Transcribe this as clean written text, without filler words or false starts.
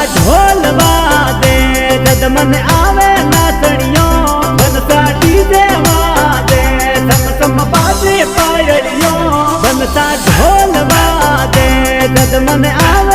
ઢોલ વાદે જદ મને આવે નાચણીઓ બનતા ડીજે વાદે સમ સમ બાજે પાયડીઓ બનતા ઢોલ વાદે જદ મને આવે